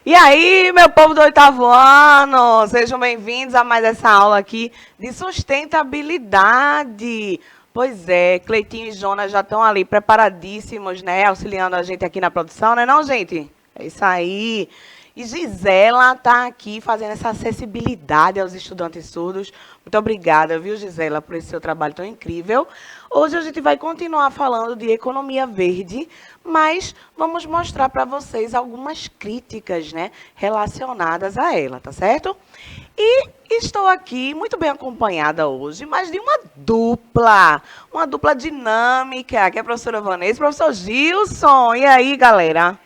E aí, meu povo do oitavo ano, sejam bem-vindos a mais essa aula aqui de sustentabilidade. Pois é, Cleitinho e Jonas já estão ali preparadíssimos, né, auxiliando a gente aqui na produção, né não, gente? É isso aí. E Gisela está aqui fazendo essa acessibilidade aos estudantes surdos. Muito obrigada, viu, Gisela, por esse seu trabalho tão incrível. Hoje a gente vai continuar falando de economia verde, mas vamos mostrar para vocês algumas críticas, né, relacionadas a ela, tá certo? E estou aqui muito bem acompanhada hoje, mas de uma dupla dinâmica, que é a professora Vanessa e o professor Gilson. E aí, galera?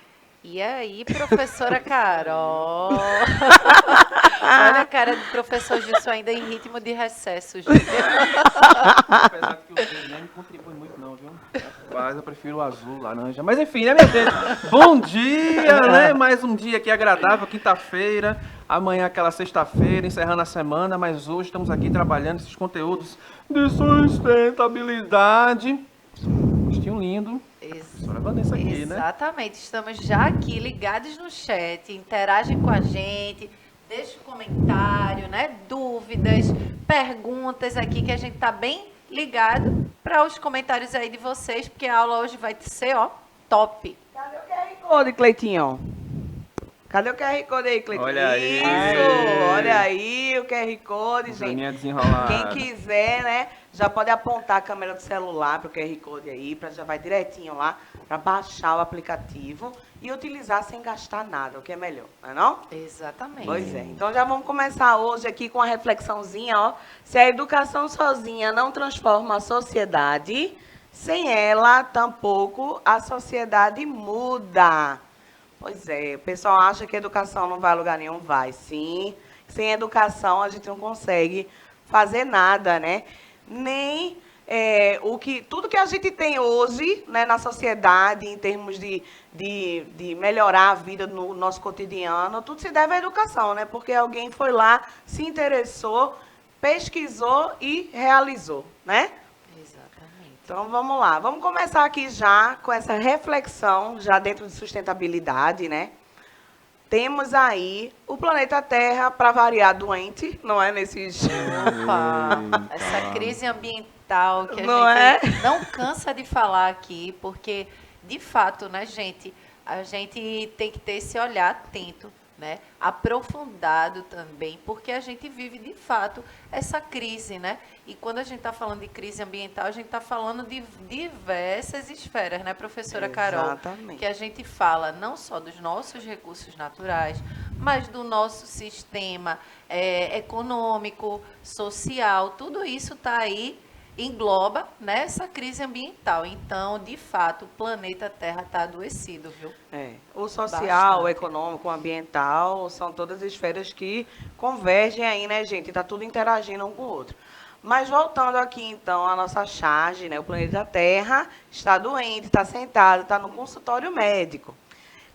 E aí, professora Carol? Olha a cara do professor Gilson ainda em ritmo de recesso, gente. Apesar de que o verde nem me contribui muito não, viu? Rapaz, eu prefiro o azul, laranja. Mas enfim, né, minha gente? Bom dia, né? Mais um dia aqui agradável, quinta-feira. Amanhã aquela sexta-feira, encerrando a semana. Mas hoje estamos aqui trabalhando esses conteúdos de sustentabilidade. Rostinho lindo. A professora Vanessa aqui, né? Exatamente, estamos já aqui ligados no chat, interagem com a gente, deixa um comentário, né? Dúvidas, perguntas aqui que a gente tá bem ligado para os comentários aí de vocês, porque a aula hoje vai ser, ó, top. Cadê o QR Code, Cleitinho? Cadê o QR Code aí, Cleitinho? Olha aí. Isso! Olha aí o QR Code, gente. Zaninha desenrolada. Quem quiser, né, já pode apontar a câmera do celular para o QR Code aí, para já vai direitinho lá para baixar o aplicativo e utilizar sem gastar nada, o que é melhor, não é não? Exatamente. Pois é. Então já vamos começar hoje aqui com uma reflexãozinha, ó. Se a educação sozinha não transforma a sociedade, sem ela, tampouco a sociedade muda. Pois é, o pessoal acha que a educação não vai a lugar nenhum, vai sim. Sem educação a gente não consegue fazer nada, né? Nem tudo que a gente tem hoje, né, na sociedade, em termos de melhorar a vida no nosso cotidiano, tudo se deve à educação, né? Porque alguém foi lá, se interessou, pesquisou e realizou, né? Exatamente. Então vamos lá, vamos começar aqui já com essa reflexão, já dentro de sustentabilidade, né? Temos aí o planeta Terra, para variar, doente, não é? Nesses. Opa, essa crise ambiental que a Não gente não cansa de falar aqui, porque, de fato, né, gente, a gente tem que ter esse olhar atento, né, aprofundado também, porque a gente vive, de fato, essa crise, né? E quando a gente está falando de crise ambiental, a gente está falando de diversas esferas, né, professora Carol? Exatamente. Que a gente fala não só dos nossos recursos naturais, mas do nosso sistema econômico, social, tudo isso está aí, engloba nessa crise ambiental. Então, de fato, o planeta Terra está adoecido, viu? O social, Bastante. o econômico, o ambiental, são todas esferas que convergem aí, né, gente? Está tudo interagindo um com o outro. Mas voltando aqui, então, à nossa charge, né? O planeta Terra está doente, está sentado, está no consultório médico,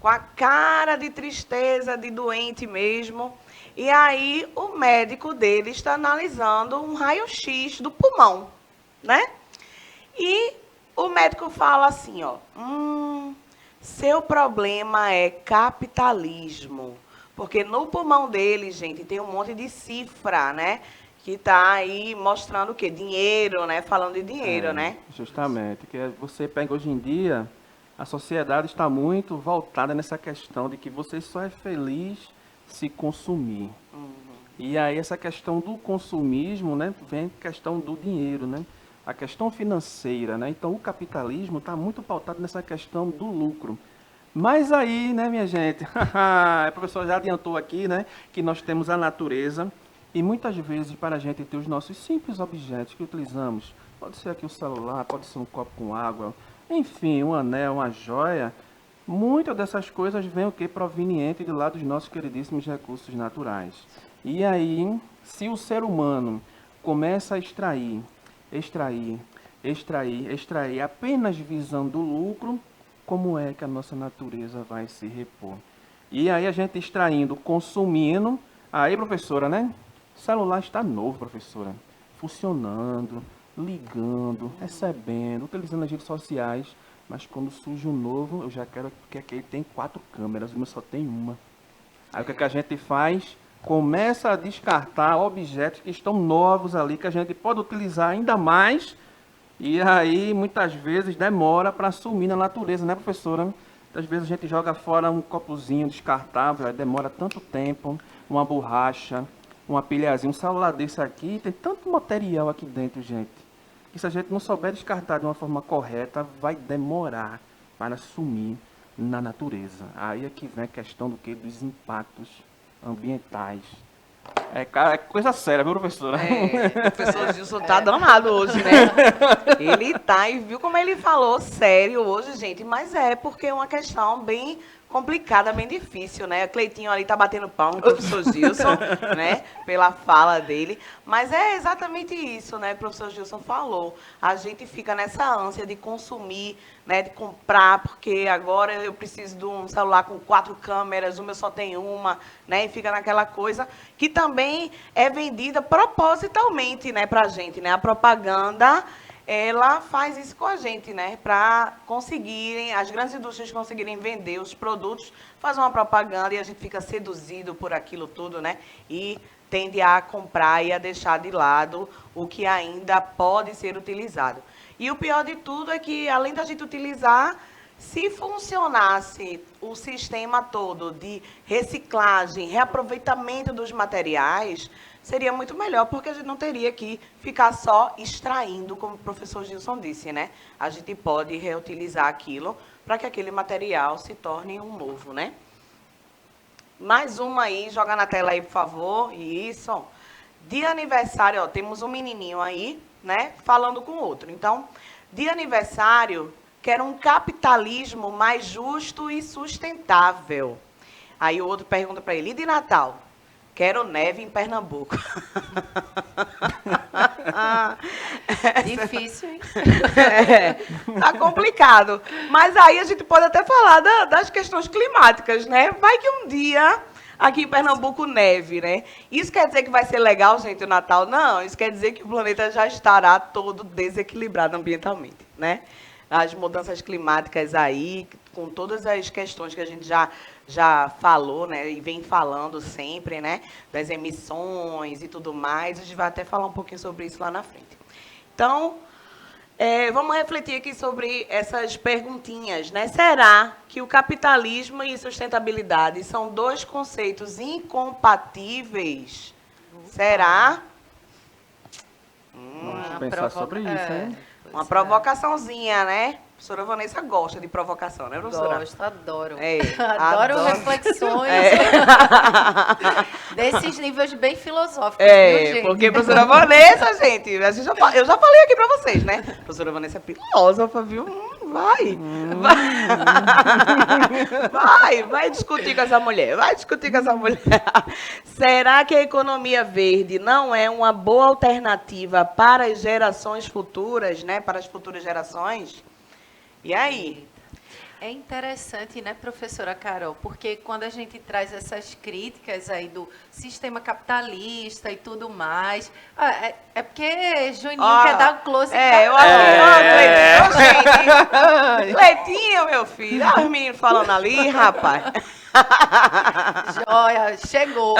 com a cara de tristeza, de doente mesmo. E aí o médico dele está analisando um raio-x do pulmão, né? E o médico fala assim, ó, seu problema é capitalismo. Porque no pulmão dele, gente, tem um monte de cifra, né? Que está aí mostrando o quê? Dinheiro, né? Falando de dinheiro, né? Justamente, que você pega hoje em dia, a sociedade está muito voltada nessa questão de que você só é feliz se consumir. E aí essa questão do consumismo, né, vem a questão do dinheiro, né? A questão financeira, né? Então o capitalismo está muito pautado nessa questão do lucro. Mas aí, né, minha gente, a professora já adiantou aqui, né, que nós temos a natureza e muitas vezes para a gente ter os nossos simples objetos que utilizamos, pode ser aqui o celular, pode ser um copo com água, enfim, um anel, uma joia, muitas dessas coisas vêm o que? Proveniente de lá dos nossos queridíssimos recursos naturais. E aí, se o ser humano começa a extrair, apenas visando o lucro, como é que a nossa natureza vai se repor? E aí a gente extraindo, consumindo, aí professora, né? O celular está novo, professora, funcionando, ligando, recebendo, utilizando as redes sociais, mas quando surge um novo, eu já quero que aquele tem 4 câmeras, o meu só tem uma. Aí o que, é que a gente faz? Começa a descartar objetos que estão novos ali, que a gente pode utilizar ainda mais, e aí muitas vezes demora para sumir na natureza, né, professora? Muitas vezes a gente joga fora um copozinho descartável, aí demora tanto tempo, uma borracha, uma pilhazinha, um celular desse aqui, tem tanto material aqui dentro, gente, que se a gente não souber descartar de uma forma correta, vai demorar para sumir na natureza. Aí é que vem a questão do quê? Dos impactos ambientais. É coisa séria, viu, professora? O professor Gilson tá danado hoje, né? Ele tá, e viu como ele falou sério hoje, gente, mas é porque é uma questão bem complicada, bem difícil, né? O Cleitinho ali tá batendo palma pro professor Gilson, né? Pela fala dele. Mas é exatamente isso, né? O professor Gilson falou. A gente fica nessa ânsia de consumir, né? De comprar, porque agora eu preciso de um celular com 4 câmeras, o meu só tem uma, né? E fica naquela coisa que também é vendida propositalmente, né, pra gente, né? A propaganda, ela faz isso com a gente, né? Para conseguirem, as grandes indústrias conseguirem vender os produtos, faz uma propaganda e a gente fica seduzido por aquilo tudo, né? E tende a comprar e a deixar de lado o que ainda pode ser utilizado. E o pior de tudo é que, além da gente utilizar, se funcionasse o sistema todo de reciclagem, reaproveitamento dos materiais, seria muito melhor, porque a gente não teria que ficar só extraindo, como o professor Gilson disse, né? A gente pode reutilizar aquilo para que aquele material se torne um novo, né? Mais uma aí, joga na tela aí, por favor. Isso. De aniversário, ó, temos um menininho aí, né? Falando com outro. Então, de aniversário, quero um capitalismo mais justo e sustentável. Aí o outro pergunta para ele, e de Natal? Quero neve em Pernambuco. Difícil, hein? Tá complicado. Mas aí a gente pode até falar das questões climáticas, né? Vai que um dia aqui em Pernambuco neve, né? Isso quer dizer que vai ser legal, gente, o Natal? Não, isso quer dizer que o planeta já estará todo desequilibrado ambientalmente, né? As mudanças climáticas aí, com todas as questões que a gente já falou, né, e vem falando sempre, né, das emissões e tudo mais, a gente vai até falar um pouquinho sobre isso lá na frente. Então, vamos refletir aqui sobre essas perguntinhas, né? Será que o capitalismo e sustentabilidade são dois conceitos incompatíveis? Será? Vamos pensar sobre isso, hein? Uma provocaçõezinha, né? A professora Vanessa gosta de provocação, né, professora? Gosto, adoro. Adoro. Reflexões desses níveis bem filosóficos, viu, gente? Porque a professora Vanessa, gente, eu já falei aqui pra vocês, né? A professora Vanessa é filósofa, viu? Vai discutir com essa mulher, vai discutir com essa mulher. Será que a economia verde não é uma boa alternativa para as gerações futuras, né? Para as futuras gerações? E aí? É interessante, né, professora Carol? Porque quando a gente traz essas críticas aí do sistema capitalista e tudo mais, é porque Juninho quer dar um close. Eu Cleitinho, Cleitinho, meu filho. Olha os meninos falando ali, rapaz. Joia, chegou.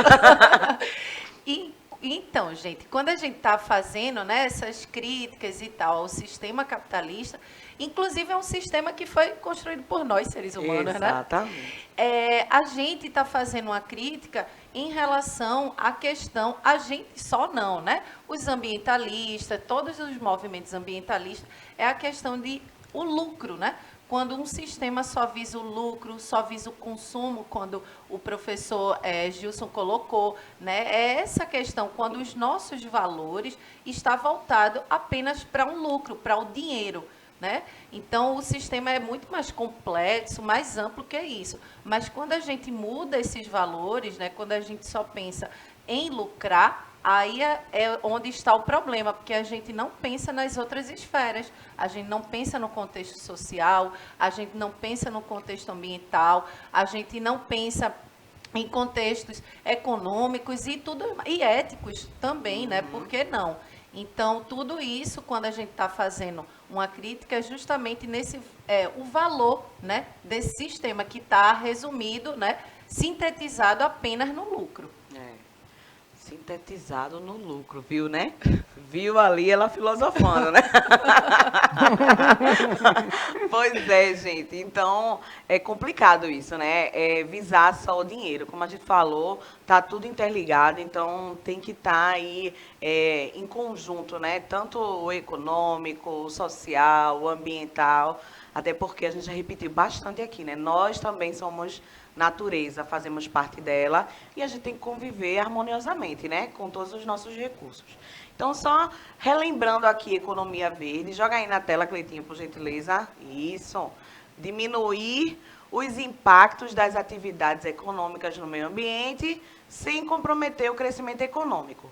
Então, gente, quando a gente está fazendo, né, essas críticas e tal ao sistema capitalista, inclusive é um sistema que foi construído por nós, seres humanos, Exatamente. né? A gente está fazendo uma crítica em relação à questão, a gente só não, né? Os ambientalistas, todos os movimentos ambientalistas, é a questão de o lucro, né? Quando um sistema só visa o lucro, só visa o consumo, quando o professor Gilson colocou, né? É essa questão, quando os nossos valores estão voltados apenas para um lucro, para o dinheiro, né? Então, o sistema é muito mais complexo, mais amplo que isso. Mas quando a gente muda esses valores, né? Quando a gente só pensa em lucrar, aí é onde está o problema, porque a gente não pensa nas outras esferas, a gente não pensa no contexto social, a gente não pensa no contexto ambiental, a gente não pensa em contextos econômicos e éticos também, né? Por que não? Então, tudo isso, quando a gente está fazendo uma crítica, é justamente nesse o valor, né, desse sistema que está resumido, né, sintetizado apenas no lucro. Sintetizado no lucro, viu, né? Viu ali ela filosofando, né? Pois é, gente. Então, é complicado isso, né? É visar só o dinheiro. Como a gente falou, tá tudo interligado, então tem que estar aí em conjunto, né? Tanto o econômico, o social, o ambiental, até porque a gente já repetiu bastante aqui, né? Nós também somos natureza, fazemos parte dela e a gente tem que conviver harmoniosamente, né, com todos os nossos recursos. Então, só relembrando aqui economia verde, joga aí na tela, Cleitinho, por gentileza. Isso. Diminuir os impactos das atividades econômicas no meio ambiente sem comprometer o crescimento econômico.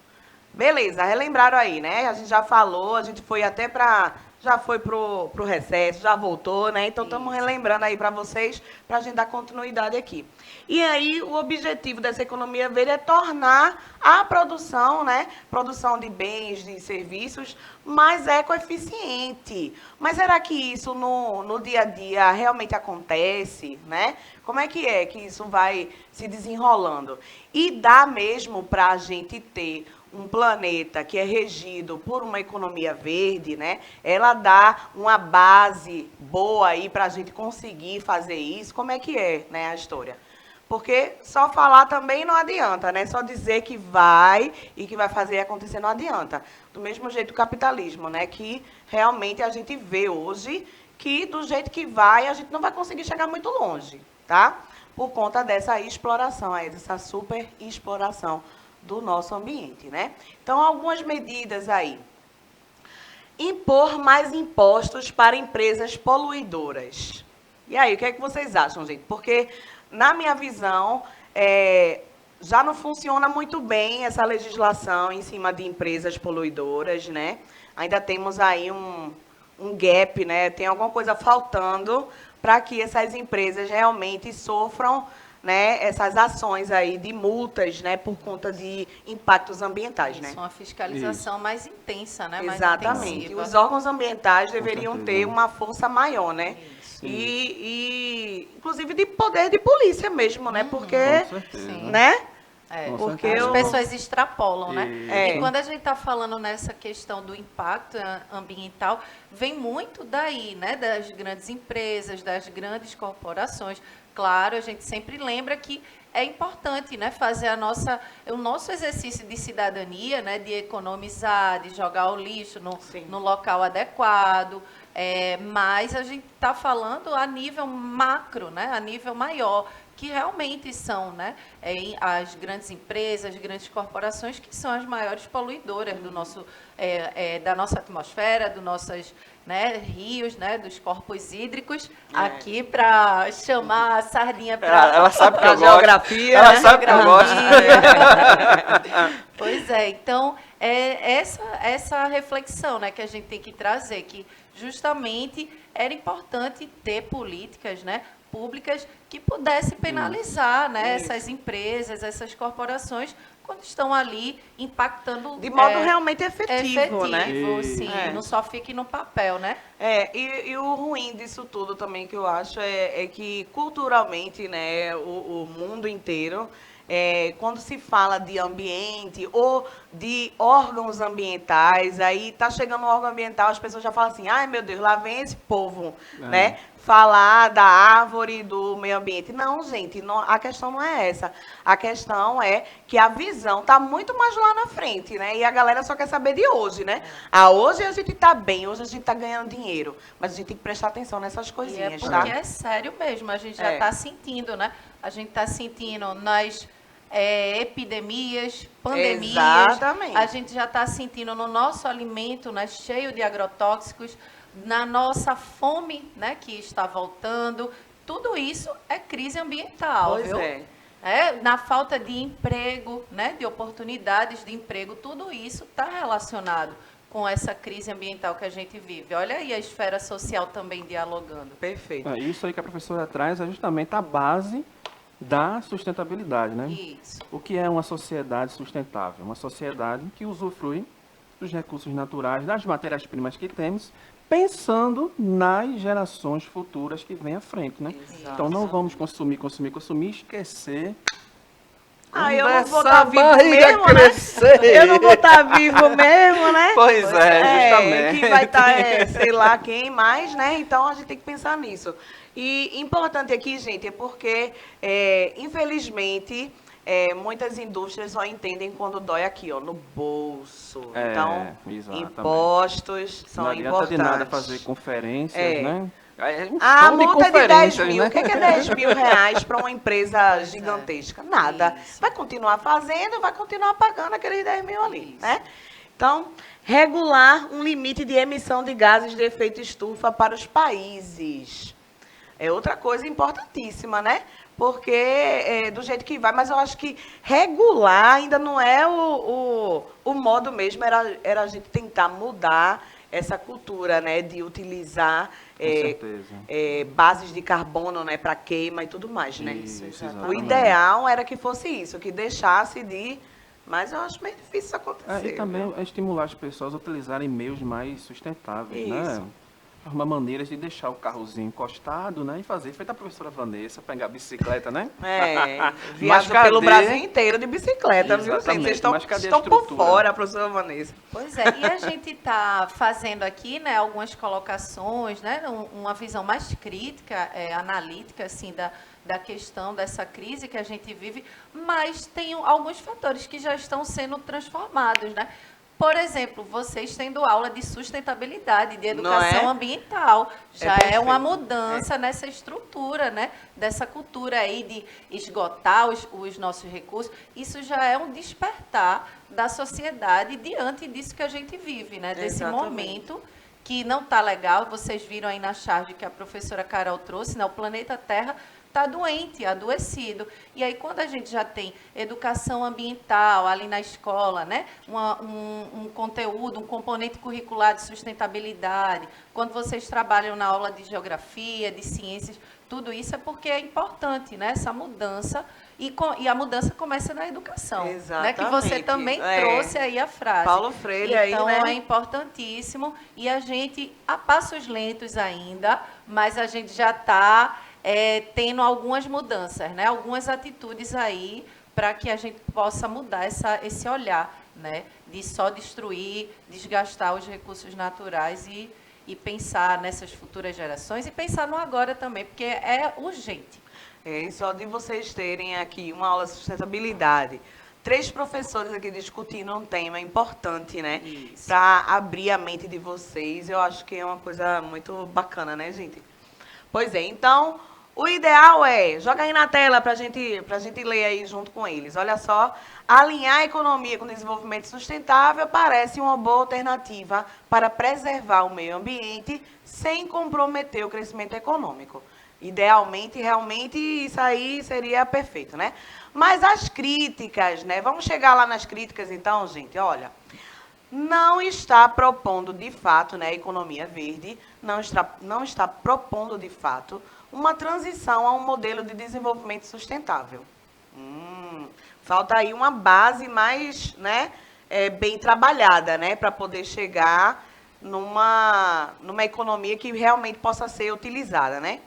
Beleza, relembraram aí, né? A gente já falou, a gente foi até para... Já foi pro recesso, já voltou, né? Então, estamos relembrando aí para vocês, para a gente dar continuidade aqui. E aí, o objetivo dessa economia verde é tornar a produção, né? Produção de bens, de serviços, mais ecoeficiente. Mas será que isso no dia a dia realmente acontece, né? Como é que isso vai se desenrolando? E dá mesmo para a gente ter um planeta que é regido por uma economia verde, né? Ela dá uma base boa aí para a gente conseguir fazer isso. Como é, né, a história? Porque só falar também não adianta, né? Só dizer que vai e que vai fazer acontecer não adianta. Do mesmo jeito o capitalismo, né? Que realmente a gente vê hoje que do jeito que vai, a gente não vai conseguir chegar muito longe, tá? Por conta dessa exploração aí, dessa super exploração do nosso ambiente, né? Então, algumas medidas aí. Impor mais impostos para empresas poluidoras. E aí, o que é que vocês acham, gente? Porque, na minha visão, já não funciona muito bem essa legislação em cima de empresas poluidoras, né? Ainda temos aí um gap, né? Tem alguma coisa faltando para que essas empresas realmente sofram, né, essas ações aí de multas, né, por conta de impactos ambientais, né? Isso, uma fiscalização mais intensa, né? Mais Exatamente. intensiva. Os órgãos ambientais deveriam ter uma força maior, né? Isso. E inclusive de poder de polícia mesmo, né? Porque, Com certeza. né? Porque As pessoas extrapolam, né? Isso. E quando a gente está falando nessa questão do impacto ambiental, vem muito daí, né? Das grandes empresas, das grandes corporações. Claro, a gente sempre lembra que é importante, né, fazer o nosso exercício de cidadania, né, de economizar, de jogar o lixo no local adequado, mas a gente está falando a nível macro, né, a nível maior, que realmente são, né, as grandes empresas, as grandes corporações que são as maiores poluidoras do nosso, da nossa atmosfera, dos nossos, né, rios, né, dos corpos hídricos, aqui para chamar a sardinha para ela sabe que eu gosto. Geografia, Ela né? sabe que eu gosto. Pois é, então, essa reflexão, né, que a gente tem que trazer, que justamente era importante ter políticas, né, públicas que pudessem penalizar, né, essas empresas, essas corporações, quando estão ali impactando... De modo realmente efetivo, né? Sim, não só fique no papel, né? E o ruim disso tudo também que eu acho é que culturalmente, né, o mundo inteiro, quando se fala de ambiente ou de órgãos ambientais, aí tá chegando um órgão ambiental, as pessoas já falam assim, ai meu Deus, lá vem esse povo, né? Falar da árvore, do meio ambiente. Não, gente, a questão não é essa. A questão é que a visão está muito mais lá na frente, né? E a galera só quer saber de hoje, né? Hoje a gente está bem, hoje a gente está ganhando dinheiro. Mas a gente tem que prestar atenção nessas coisinhas, tá? Porque é sério mesmo, a gente já está sentindo, né? A gente está sentindo nas epidemias, pandemias. Exatamente. A gente já está sentindo no nosso alimento, né, cheio de agrotóxicos, na nossa fome, né, que está voltando. Tudo isso é crise ambiental, Pois viu? Na falta de emprego, né, de oportunidades de emprego, tudo isso está relacionado com essa crise ambiental que a gente vive. Olha aí a esfera social também dialogando. Perfeito. Isso aí que a professora traz é justamente a base da sustentabilidade, né? Isso. O que é uma sociedade sustentável? Uma sociedade que usufrui dos recursos naturais, das matérias-primas que temos, pensando nas gerações futuras que vêm à frente, né? Então não vamos consumir, esquecer. Eu não vou Essa estar vivo barriga mesmo, crescer. né? Eu não vou estar vivo mesmo, né? Pois é, justamente. Que vai estar, sei lá quem mais, né? Então a gente tem que pensar nisso. E importante aqui, gente, é porque, infelizmente, muitas indústrias só entendem quando dói aqui, ó, no bolso. Então, exatamente. impostos são não adianta importantes. de nada fazer conferências, né? É um A show de multa é de 10 conferências, mil. né? O que é 10 mil reais para uma empresa gigantesca? Nada. Isso. Vai continuar fazendo, vai continuar pagando aqueles 10 mil ali, né? Então, regular um limite de emissão de gases de efeito estufa para os países. É outra coisa importantíssima, né? Porque do jeito que vai, mas eu acho que regular ainda não é o modo mesmo, era a gente tentar mudar essa cultura, né, de utilizar Com certeza. bases de carbono, né, para queima e tudo mais, né? Isso, O exatamente. ideal era que fosse isso, que deixasse de... Mas eu acho meio difícil isso acontecer. E também viu? estimular as pessoas a utilizarem meios mais sustentáveis, né? Isso. Arrumar maneiras de deixar o carrozinho encostado, né? E fazer, feita a professora Vanessa, pegar a bicicleta, né? Viaja Mas pelo cadê? Brasil inteiro de bicicleta, viu, gente? Exatamente, Vocês estão, mas cadê a estão por estrutura? fora, professora Vanessa. Pois é, e a gente está fazendo aqui, né, algumas colocações, né, uma visão mais crítica, analítica, assim, da questão dessa crise que a gente vive, mas tem alguns fatores que já estão sendo transformados, né? Por exemplo, vocês tendo aula de sustentabilidade, de educação ambiental, já é uma perfeito. mudança nessa estrutura, né? Dessa cultura aí de esgotar os nossos recursos. Isso já é um despertar da sociedade diante disso que a gente vive, né? Desse Exatamente. momento que não está legal. Vocês viram aí na charge que a professora Carol trouxe, né? O planeta Terra está doente, adoecido. E aí, quando a gente já tem educação ambiental ali na escola, né? Um conteúdo, um componente curricular de sustentabilidade, quando vocês trabalham na aula de geografia, de ciências, tudo isso é porque é importante, né? Essa mudança. E a mudança começa na educação. Né? Que você Exatamente. também trouxe aí a frase. Paulo Freire então, aí, né? é importantíssimo. E a gente, a passos lentos ainda, mas a gente já está... tendo algumas mudanças, né? Algumas atitudes aí para que a gente possa mudar esse olhar, né? De só destruir, desgastar os recursos naturais e pensar nessas futuras gerações e pensar no agora também, porque é urgente. E só de vocês terem aqui uma aula de sustentabilidade, 3 professores aqui discutindo um tema importante, né? Para abrir a mente de vocês, eu acho que é uma coisa muito bacana, né, gente? Pois é, então... O ideal joga aí na tela para a gente ler aí junto com eles. Olha só, alinhar a economia com o desenvolvimento sustentável parece uma boa alternativa para preservar o meio ambiente sem comprometer o crescimento econômico. Idealmente, realmente, isso aí seria perfeito, né? Mas as críticas, né? Vamos chegar lá nas críticas então, gente, olha... Não está propondo de fato, né, a economia verde, não está propondo de fato uma transição a um modelo de desenvolvimento sustentável. Falta aí uma base mais, né, bem trabalhada, né, para poder chegar numa economia que realmente possa ser utilizada, né?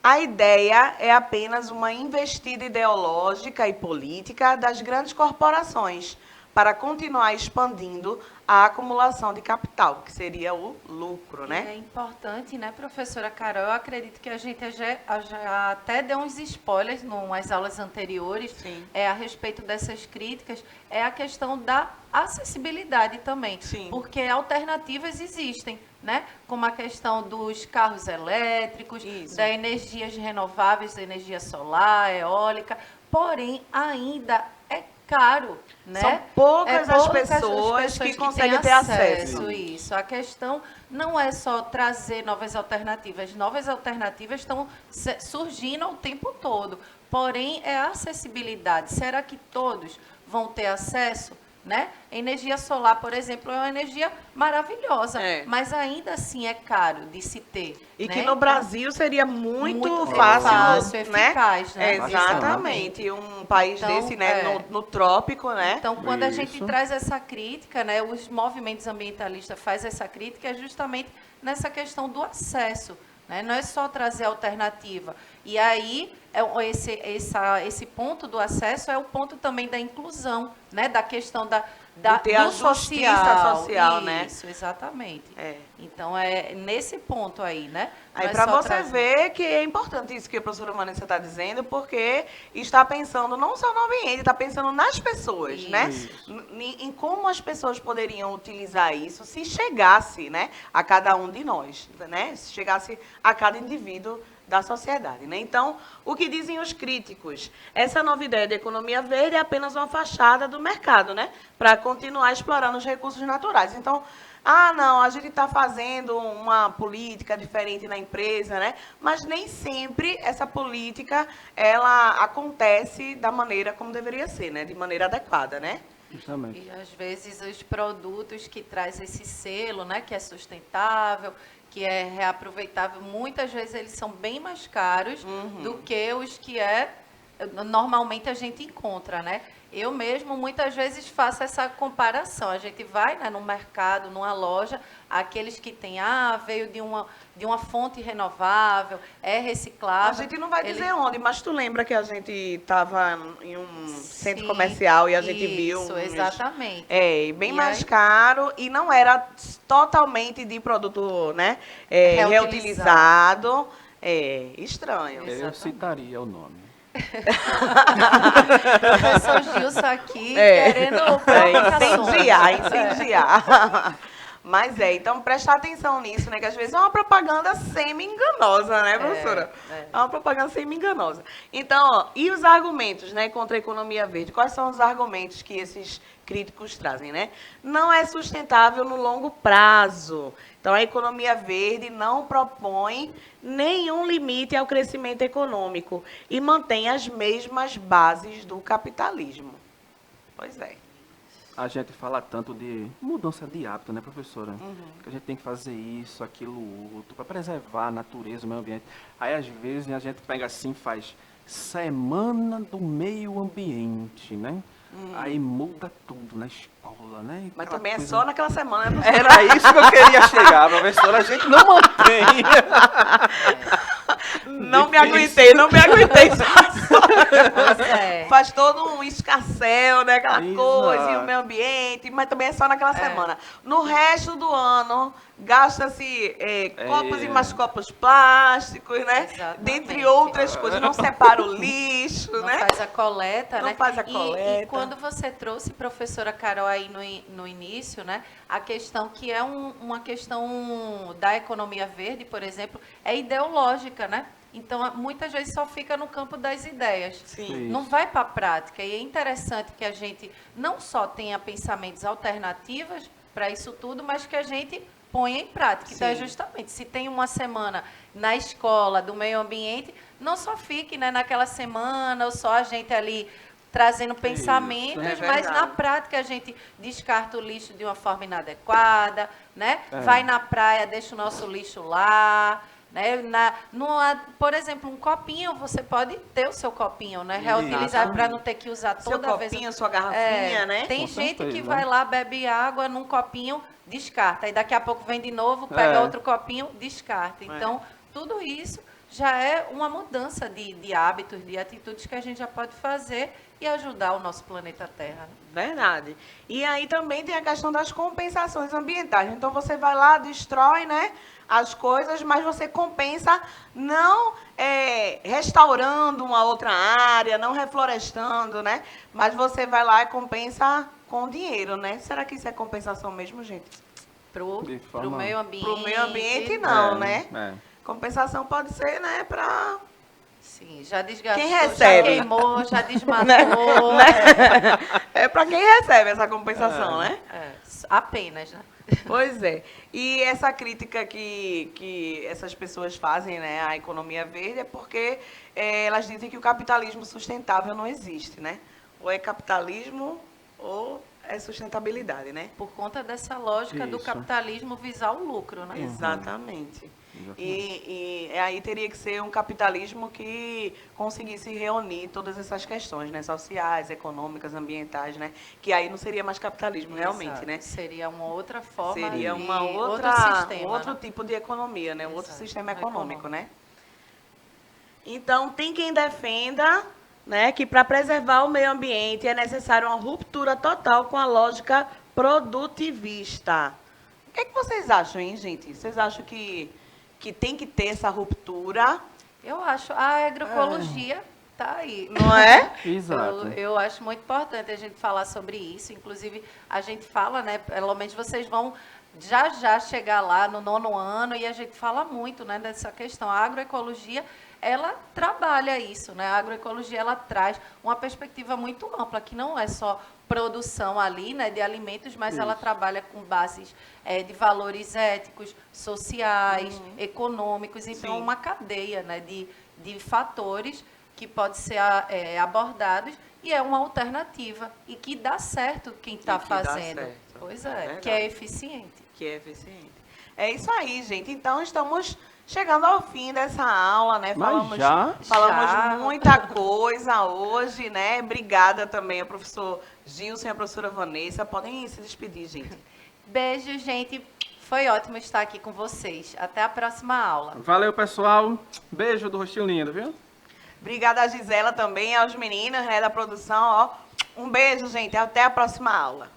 A ideia é apenas uma investida ideológica e política das grandes corporações para continuar expandindo a acumulação de capital, que seria o lucro, né? É importante, né, professora Carol? Eu acredito que a gente já até deu uns spoilers nas aulas anteriores a respeito dessas críticas, é a questão da acessibilidade também. Sim. Porque alternativas existem, né? Como a questão dos carros elétricos, das energias renováveis, da energia solar, eólica, porém ainda é caro, né? São poucas as pessoas que conseguem ter acesso. Isso. A questão não é só trazer novas alternativas estão surgindo o tempo todo. Porém, é a acessibilidade. Será que todos vão ter acesso? né? Energia solar, por exemplo, é uma energia maravilhosa, É. mas ainda assim é caro de se ter. E né? que no Brasil seria muito Muito fácil, fácil, né? eficaz, né? Exatamente. Um país Então, desse, né, é. no trópico, né? Então, quando a gente Isso. traz essa crítica, né, os movimentos ambientalistas fazem essa crítica é justamente nessa questão do acesso. Né? Não é só trazer alternativa. E aí, esse ponto do acesso é o ponto também da inclusão, né? Da questão De ter a do justiça social, né? Isso, exatamente. É. Então, é nesse ponto aí, né? Aí, Não é para só você trazer. ver que é importante isso que a professora Vanessa está dizendo, porque está pensando não só no ambiente, está pensando nas pessoas, né? Isso. Em como as pessoas poderiam utilizar isso se chegasse, né, a cada um de nós, né? Se chegasse a cada indivíduo da sociedade, né? Então, o que dizem os críticos? Essa nova ideia de economia verde é apenas uma fachada do mercado, né? Para continuar explorando os recursos naturais. Então, não, a gente está fazendo uma política diferente na empresa, né? Mas nem sempre essa política ela acontece da maneira como deveria ser, né? De maneira adequada, né? Justamente. E às vezes os produtos que traz esse selo, né, que é sustentável, que é reaproveitável, muitas vezes eles são bem mais caros do que os que normalmente a gente encontra, né? Eu mesmo muitas vezes faço essa comparação. A gente vai, né, no mercado, numa loja, aqueles que têm, veio de uma fonte renovável, é reciclável. A gente não vai dizer onde, mas tu lembra que a gente estava em um centro Sim, comercial e a gente viu isso, uns- exatamente. bem E mais aí- caro e não era totalmente de produto, né, Reutilizado. reutilizado. Estranho. Eu Exatamente. citaria o nome. Professor Gilson aqui querendo Incendiar, provocações. incendiar. Mas então prestar atenção nisso, né? Que às vezes é uma propaganda semi-enganosa, né, professora? É uma propaganda semi-enganosa. Então, e os argumentos, né, contra a economia verde? Quais são os argumentos que esses críticos trazem, né? Não é sustentável no longo prazo. Então, a economia verde não propõe nenhum limite ao crescimento econômico e mantém as mesmas bases do capitalismo. Pois é. A gente fala tanto de mudança de hábito, né, professora? Que a gente tem que fazer isso, aquilo, outro, para preservar a natureza, o meio ambiente. Aí, às vezes, a gente pega assim, faz semana do meio ambiente, né? Aí muda tudo na escola, né? Mas Aquela também é coisa- só naquela semana, né, professora? Era isso que eu queria chegar, professora. A gente não mantém. Não me aguentei, não me aguentei. É. Faz todo um escarcéu, né? Aquela Exato. coisa, e o meio ambiente, mas também é só naquela semana. No resto do ano, gasta-se copos e mais copos plásticos, né? Exatamente. Dentre outras coisas. Não separa o lixo, Não né? faz a coleta, Não né? faz a E coleta. quando você trouxe, professora Carol, aí no início, né? A questão que é uma questão da economia verde, por exemplo, é ideológica, né? Então, muitas vezes só fica no campo das ideias. Sim. Não vai para a prática. E é interessante que a gente não só tenha pensamentos alternativos para isso tudo, mas que a gente ponha em prática. Então, é Sim. justamente, se tem uma semana na escola do meio ambiente, não só fique, né, naquela semana, ou só a gente ali trazendo pensamentos, é mas na verdade. prática a gente descarta o lixo de uma forma inadequada, né? É. Vai na praia, deixa o nosso lixo lá, né? Por exemplo, um copinho, você pode ter o seu copinho, né? Reutilizar Exatamente. para não ter que usar Seu toda vez. copinho, sua garrafinha, né? Tem Com gente que certeza. vai lá, bebe água num copinho, descarta. E daqui a pouco vem de novo, pega É. outro copinho, descarta. Então, tudo isso já é uma mudança de hábitos, de atitudes que a gente já pode fazer e ajudar o nosso planeta Terra. Verdade. E aí também tem a questão das compensações ambientais. Então você vai lá, destrói, né, as coisas, mas você compensa não restaurando uma outra área, não reflorestando, né? Mas você vai lá e compensa com dinheiro, né? Será que isso é compensação mesmo, gente? Pro De forma- meio ambiente. Para o meio ambiente, não, né? É. Compensação pode ser, né, para... Sim, já desgastou, Quem já recebe? queimou, já desmatou. É para quem recebe essa compensação, né? Apenas, né? Pois é. E essa crítica que essas pessoas fazem, né, à economia verde é porque elas dizem que o capitalismo sustentável não existe, né? Ou é capitalismo ou é sustentabilidade, né? Por conta dessa lógica do Isso. capitalismo visar o lucro, né? Exatamente. Exatamente. E aí teria que ser um capitalismo que conseguisse reunir todas essas questões, né? Sociais, econômicas, ambientais, né? Que aí não seria mais capitalismo, realmente, Exato. né? Seria uma outra forma Seria de uma outro outra, sistema, um outro né? tipo de economia, né? Um outro Exato. sistema econômico, Econômico. né? Então, tem quem defenda, né, que para preservar o meio ambiente é necessário uma ruptura total com a lógica produtivista. O que é que vocês acham, hein, gente? Vocês acham que tem que ter essa ruptura, Eu acho a agroecologia tá aí. não é? Exato. Eu acho muito importante a gente falar sobre isso. Inclusive, a gente fala, né? Pelo menos vocês vão já chegar lá no 9º ano e a gente fala muito, né, dessa questão. A agroecologia, ela trabalha isso, né? A agroecologia, ela traz uma perspectiva muito ampla, que não é só produção ali, né, de alimentos, mas ela Isso. trabalha com bases de valores éticos, sociais, econômicos. Então, Sim. uma cadeia, né, de fatores que pode ser abordados e é uma alternativa e que dá certo quem está E que dá fazendo. certo. Pois É é, verdade. que é eficiente. Que é eficiente. É isso aí, gente. Então, estamos chegando ao fim dessa aula, né? Mas Falamos já. muita coisa hoje, né? Obrigada também ao professor Gilson e à professora Vanessa. Podem se despedir, gente. Beijo, gente. Foi ótimo estar aqui com vocês. Até a próxima aula. Valeu, pessoal. Beijo do rostinho lindo, viu? Obrigada a Gisela também, aos meninos, né, da produção. Ó. Um beijo, gente. Até a próxima aula.